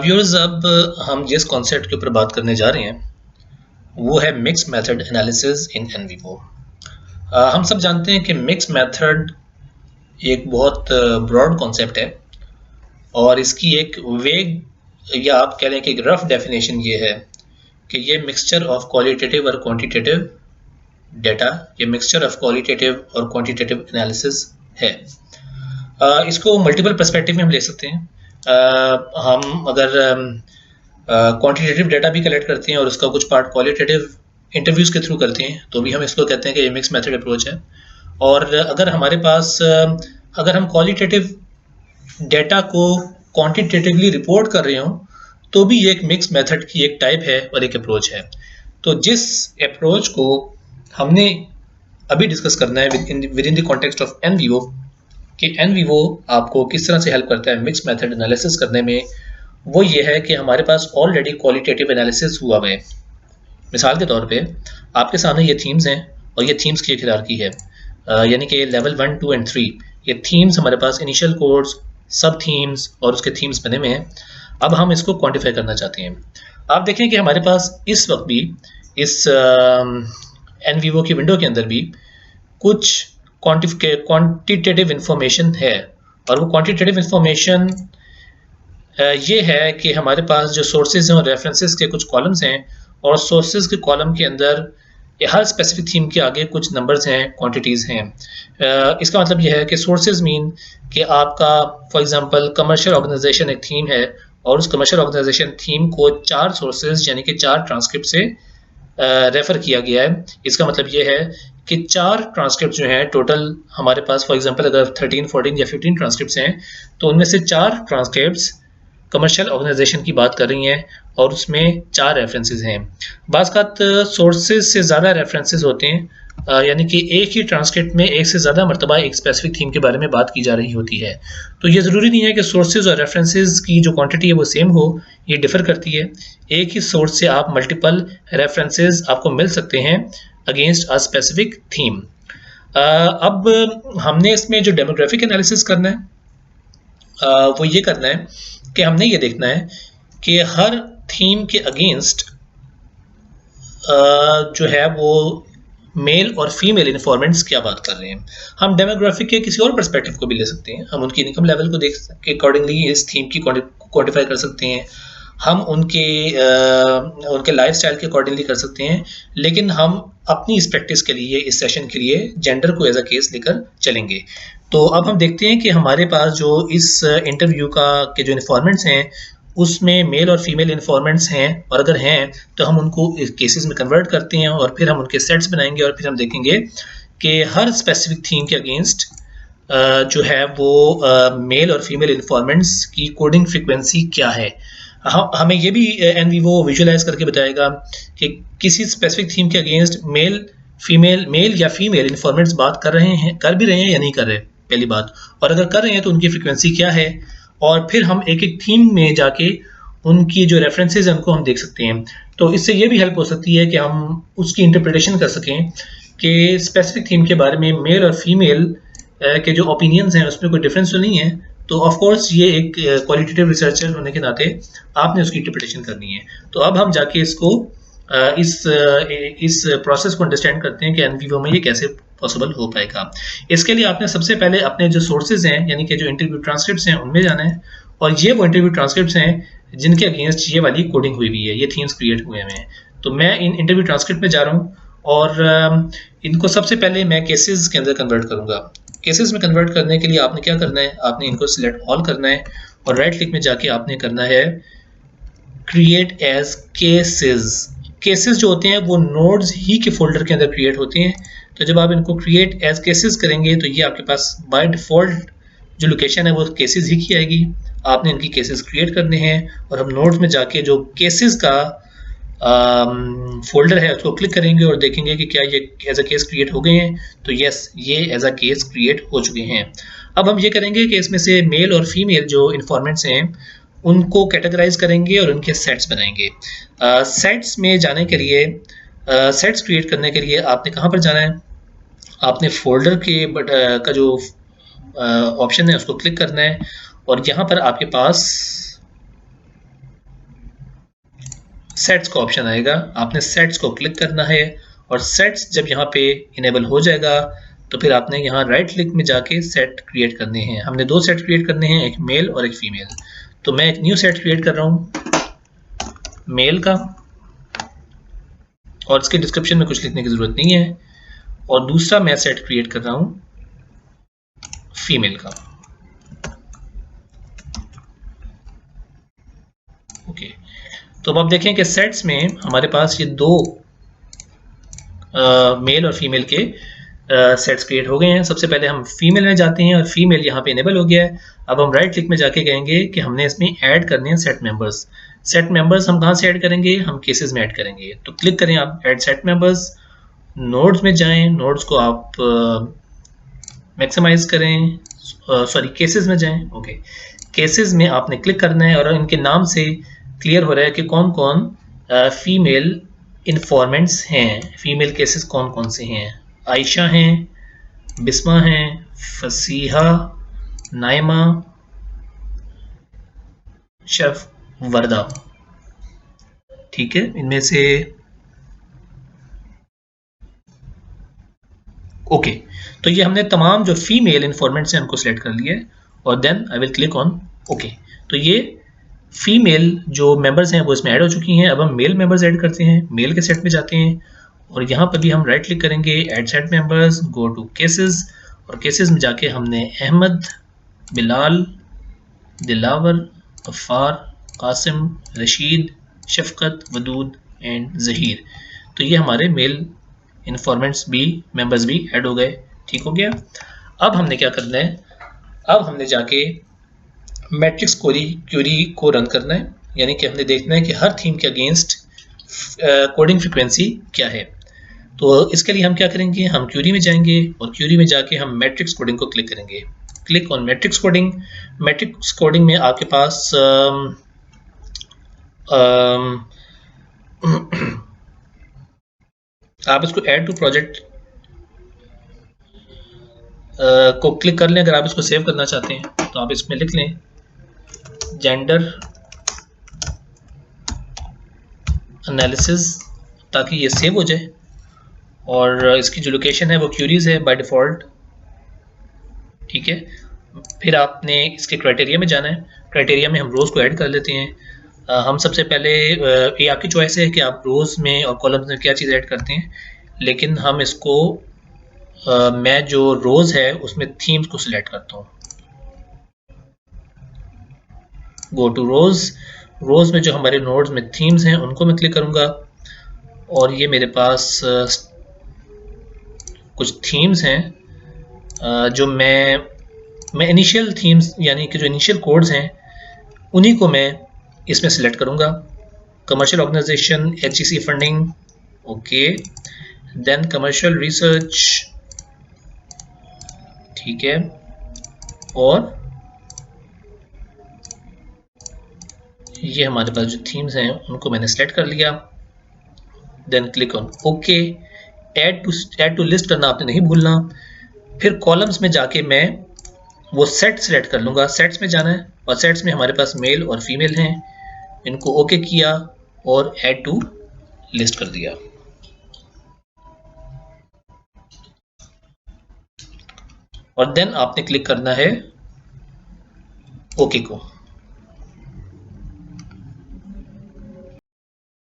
Viewers, अब हम जिस कॉन्सेप्ट के ऊपर बात करने जा रहे हैं वो है mix method analysis in an Vivo. हम सब जानते हैं कि मिक्स मेथड एक बहुत ब्रॉड कॉन्सेप्ट है और इसकी एक वेग या आप कह लें कि एक रफ डेफिनेशन ये है कि ये मिक्सचर ऑफ क्वालिटेटिव और क्वांटिटेटिव डेटा, ये मिक्सचर ऑफ क्वालिटेटिव और क्वांटिटेटिव एनालिसिस है। इसको मल्टीपल पर्सपेक्टिव में हम ले सकते हैं। हम अगर क्वांटिटेटिव डेटा भी कलेक्ट करते हैं और उसका कुछ पार्ट क्वालिटेटिव इंटरव्यूज़ के थ्रू करते हैं तो भी हम इसको कहते हैं कि ये मिक्स मेथड अप्रोच है। और अगर हमारे पास अगर हम क्वालिटेटिव डेटा को क्वांटिटेटिवली रिपोर्ट कर रहे हो तो भी ये एक मिक्स मेथड की एक टाइप है और एक अप्रोच है। तो जिस अप्रोच को हमने अभी डिस्कस करना है with in the context of in vivo कि एन वीवो आपको किस तरह से हेल्प करता है मिक्स मेथड एनालिसिस करने में, वो ये है कि हमारे पास ऑलरेडी क्वालिटेटिव एनालिसिस हुआ हुआ है। मिसाल के तौर पे आपके सामने ये थीम्स हैं और ये थीम्स की एक हायरार्की है, यानी कि लेवल 1, 2 एंड 3 ये थीम्स हमारे पास इनिशियल कोड्स, सब थीम्स और उसके थीम्स बने हुए हैं। अब हम इसको क्वांटिफाई करना चाहते हैं। आप देखें कि हमारे पास इस वक्त भी इस एन वीवो की विंडो के अंदर भी कुछ क्वांटिटेटिव इंफॉर्मेशन है और वो क्वांटिटेटिव इंफॉर्मेशन ये है कि हमारे पास जो सोर्सेज हैं और रेफरेंसेस के कुछ कॉलम्स हैं और सोर्सेज के कॉलम के अंदर हर स्पेसिफिक थीम के आगे कुछ नंबर्स हैं, क्वांटिटीज़ हैं। इसका मतलब यह है कि सोर्सेज मीन कि आपका फॉर एग्जांपल कमर्शियल ऑर्गेनाइजेशन एक थीम है और उस कमर्शियल ऑर्गेनाइजेशन थीम को 4 सोर्सेज यानी कि 4 ट्रांसक्रिप्ट से रेफ़र किया गया है। इसका मतलब ये है कि 4 ट्रांसक्रिप्ट जो हैं टोटल हमारे पास फॉर एग्जांपल अगर 13, 14 या 15 ट्रांसक्रिप्ट्स हैं तो उनमें से 4 ट्रांसक्रिप्ट्स कमर्शियल ऑर्गेनाइजेशन की बात कर रही हैं और उसमें 4 रेफरेंसेस हैं। बाज़ सोर्सेज से ज़्यादा रेफरेंसेस होते हैं, यानी कि एक ही ट्रांसक्रिप्ट में एक से ज़्यादा मरतबा एक स्पेसिफिक थीम के बारे में बात की जा रही होती है। तो ये ज़रूरी नहीं है कि सोर्सेज और रेफरेंसेस की जो क्वांटिटी है वो सेम हो, ये डिफ़र करती है। एक ही सोर्स से आप मल्टीपल रेफरेंसेस आपको मिल सकते हैं अगेंस्ट अ स्पेसिफिक थीम। अब हमने इसमें जो डेमोग्राफिक एनालिसिस करना है वो ये करना है कि हमने ये देखना है कि हर थीम के अगेंस्ट जो है वो मेल और फीमेल इन्फॉर्मेंट्स क्या बात कर रहे हैं। हम डेमोग्राफिक के किसी और पर्सपेक्टिव को भी ले सकते हैं। हम उनकी इनकम लेवल को देख के अकॉर्डिंगली इस थीम की क्वांटिफाई कर सकते हैं। हम उनके लाइफस्टाइल के अकॉर्डिंगली कर सकते हैं। लेकिन हम अपनी इस प्रैक्टिस के लिए, इस सेशन के लिए जेंडर को एज अ केस लेकर चलेंगे। तो अब हम देखते हैं कि हमारे पास जो इस इंटरव्यू के जो इन्फॉर्मेंट्स हैं उसमें मेल और फीमेल इन्फॉर्मेंट्स हैं और अगर हैं तो हम उनको केसेस में कन्वर्ट करते हैं और फिर हम उनके सेट्स बनाएंगे और फिर हम देखेंगे कि हर स्पेसिफिक थीम के अगेंस्ट जो है वो मेल और फीमेल इन्फॉर्मेंट्स की कोडिंग फ्रिक्वेंसी क्या है। हमें ये भी एन वीवो विजुअलाइज करके बताएगा कि किसी स्पेसिफिक थीम के अगेंस्ट मेल या फीमेल इन्फॉर्मेंट्स बात कर भी रहे हैं या नहीं कर रहे, पहली बात। और अगर कर रहे हैं तो उनकी फ्रिक्वेंसी क्या है। और फिर हम एक एक थीम में जाके उनकी जो रेफरेंसेस हैं उनको हम देख सकते हैं। तो इससे ये भी हेल्प हो सकती है कि हम उसकी इंटरप्रिटेशन कर सकें कि स्पेसिफिक थीम के बारे में मेल और फीमेल के जो ओपिनियंस हैं उसमें कोई डिफरेंस तो नहीं है। तो ऑफ कोर्स ये एक क्वालिटेटिव रिसर्चर होने के नाते आपने उसकी इंटरप्रिटेशन करनी है। तो अब हम जाके इसको इस प्रोसेस को अंडरस्टैंड करते हैं कि एन वीवो में ये कैसे पॉसिबल हो पाएगा। इसके लिए आपने सबसे पहले अपने जो सोर्सेज हैं यानी कि जो इंटरव्यू ट्रांसक्रिप्ट्स हैं उनमें जाना है और ये वो इंटरव्यू ट्रांसक्रिप्ट्स हैं जिनके अगेंस्ट ये वाली कोडिंग हुई हुई है, ये थीम्स क्रिएट हुए हैं। तो मैं इन इंटरव्यू ट्रांसक्रिप्ट में जा रहा हूँ और इनको सबसे पहले मैं केसेस के अंदर कन्वर्ट करूँगा। केसेस में कन्वर्ट करने के लिए आपने क्या करना है, आपने इनको सिलेक्ट ऑल करना है और राइट क्लिक में जाके आपने करना है क्रिएट एज केसेस। केसेस जो होते हैं वो नोड्स ही के फोल्डर के अंदर क्रिएट होते हैं। तो जब आप इनको क्रिएट एज केसेस करेंगे तो ये आपके पास बाय डिफ़ॉल्ट जो लोकेशन है वो केसेस ही की आएगी। आपने इनकी केसेस क्रिएट करने हैं और हम नोड्स में जाके जो केसेस का फोल्डर है उसको क्लिक करेंगे और देखेंगे कि क्या ये एज अ केस क्रिएट हो गए हैं। तो यस, ये एज अ केस क्रिएट हो चुके हैं। अब हम ये करेंगे कि इसमें से मेल और फीमेल जो इन्फॉर्मेंट्स हैं उनको कैटेगराइज करेंगे और उनके सेट्स बनाएंगे। सेट्स में जाने के लिए, सेट्स क्रिएट करने के लिए आपने कहाँ पर जाना है, आपने फोल्डर के का जो ऑप्शन है उसको क्लिक करना है और यहाँ पर आपके पास सेट्स का ऑप्शन आएगा, आपने सेट्स को क्लिक करना है और सेट्स जब यहाँ पे इनेबल हो जाएगा तो फिर आपने यहाँ राइट क्लिक में जाके सेट क्रिएट करने हैं। हमने दो सेट क्रिएट करने हैं, एक मेल और एक फीमेल। तो मैं एक न्यू सेट क्रिएट कर रहा हूँ मेल का, और इसके डिस्क्रिप्शन में कुछ लिखने की जरूरत नहीं है। और दूसरा मैं सेट क्रिएट कर रहा हूँ फीमेल का। ओके, तो अब आप देखें कि सेट्स में हमारे पास ये दो मेल और फीमेल के सेट्स क्रिएट हो गए हैं। सबसे पहले हम फीमेल में जाते हैं और फीमेल यहाँ पे इनेबल हो गया है। अब हम राइट क्लिक में जाके कहेंगे कि हमने इसमें ऐड करने हैं सेट मेंबर्स। सेट मेंबर्स हम कहाँ से ऐड करेंगे? हम केसेस में ऐड करेंगे। तो क्लिक करें आप ऐड सेट मेंबर्स, नोड्स में जाएं, नोड्स को आप मैक्सिमाइज करें, सॉरी केसेस में जाएं। ओके, केसेस में आपने क्लिक करना है और इनके नाम से क्लियर हो रहा है कि कौन कौन फीमेल इन्फॉर्मेंट्स हैं। फीमेल केसेस कौन कौन से हैं? आयशा हैं, बिस्मा हैं, फसीहा, नाइमा, शफ, वर्दा। ठीक है, इनमें से ओके। तो ये हमने तमाम जो फीमेल इन्फॉर्मेंट्स हैं उनको सिलेक्ट कर लिया है और then I will click on okay. तो ये फीमेल जो मेंबर्स हैं वो इसमें ऐड हो चुकी हैं। अब हम मेल मेंबर्स ऐड करते हैं, मेल के सेट में जाते हैं और यहाँ पर भी हम राइट क्लिक करेंगे add set members, go to cases, और केसेस में जाके हमने अहमद, बिलाल, दिलावर, गफ्फार, कासिम, रशीद, शफकत, वदूद एंड जहीर। तो ये हमारे मेल इन्फॉर्मेंट्स भी, मेंबर्स भी ऐड हो गए। ठीक हो गया। अब हमने क्या करना है? अब हमने जाके मैट्रिक्स क्यूरी को रन करना है, यानी कि हमने देखना है कि हर थीम के अगेंस्ट कोडिंग फ्रीक्वेंसी क्या है। तो इसके लिए हम क्या करेंगे? हम क्यूरी में जाएंगे और क्यूरी में जाके हम मैट्रिक्स कोडिंग को क्लिक करेंगे। Click on matrix coding. Matrix coding में आपके पास आप इसको ऐड टू प्रोजेक्ट को क्लिक कर लें। अगर आप इसको सेव करना चाहते हैं तो आप इसमें लिख लें जेंडर एनालिसिस, ताकि ये सेव हो जाए। और इसकी जो लोकेशन है वो क्यूरीज है बाय डिफ़ॉल्ट। ठीक है, फिर आपने इसके क्राइटेरिया में जाना है। क्राइटेरिया में हम रोज़ को ऐड कर लेते हैं। हम सबसे पहले ये आपकी चॉइस है कि आप रोज़ में और कॉलम्स में क्या चीज़ ऐड करते हैं, लेकिन हम इसको मैं जो रोज़ है उसमें थीम्स को सिलेक्ट करता हूँ। गो टू रोज़, रोज़ में जो हमारे नोड्स में थीम्स हैं उनको मैं क्लिक करूँगा और ये मेरे पास कुछ थीम्स हैं जो मैं इनिशियल थीम्स यानी कि जो इनिशियल कोड्स हैं उन्हीं को मैं इसमें सिलेक्ट करूँगा। Commercial organisation, HEC funding, okay, then commercial research, ठीक है, और ये हमारे पास जो थीम्स हैं उनको मैंने सेलेक्ट कर लिया। Then click on okay. Add to list करना आपने नहीं भूलना। फिर कॉलम्स में जाके मैं वो सेट सेलेक्ट कर लूँगा। सेट्स में जाना है और सेट्स में हमारे पास मेल और फीमेल हैं, इनको ओके किया और ऐड टू लिस्ट कर दिया। और देन आपने क्लिक करना है ओके को।